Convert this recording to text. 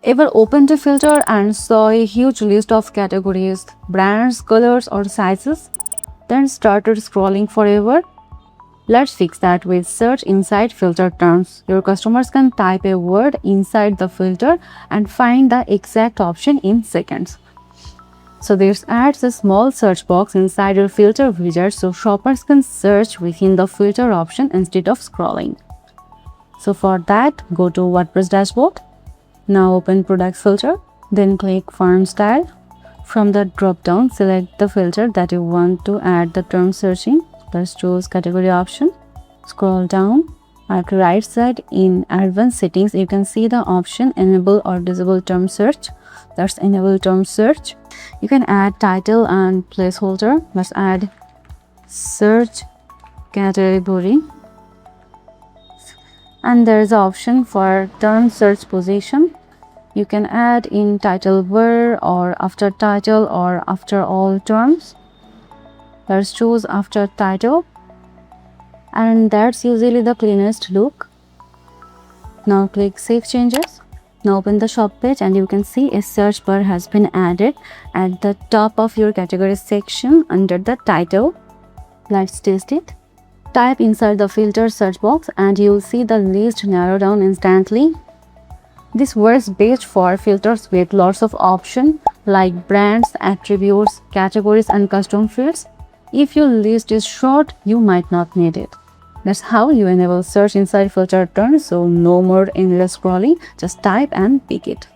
Ever opened a filter and saw a huge list of categories, brands, colors, or sizes, then started scrolling forever? Let's fix that with search inside filter terms. Your customers can type a word inside the filter and find the exact option in seconds. So this adds a small search box inside your filter widget so shoppers can search within the filter option instead of scrolling. So for that, go to WordPress dashboard. Now open product filter, then click font style. From the drop down, select the filter that you want to add the term searching. Let's choose category option. Scroll down. At right side in advanced settings, you can see the option enable or disable term search. Let's enable term search. You can add title and placeholder. Let's add search category. And there is an option for term search position. You can add in title where or after title or after all terms. Let's choose after title, and that's usually the cleanest look. Now click Save Changes. Now open the shop page and you can see a search bar has been added at the top of your category section under the title. Let's test it. Type inside the filter search box and you'll see the list narrow down instantly. This works best for filters with lots of options like brands, attributes, categories, and custom fields. If your list is short, you might not need it. That's how you enable search inside filter terms, so no more endless scrolling, just type and pick it.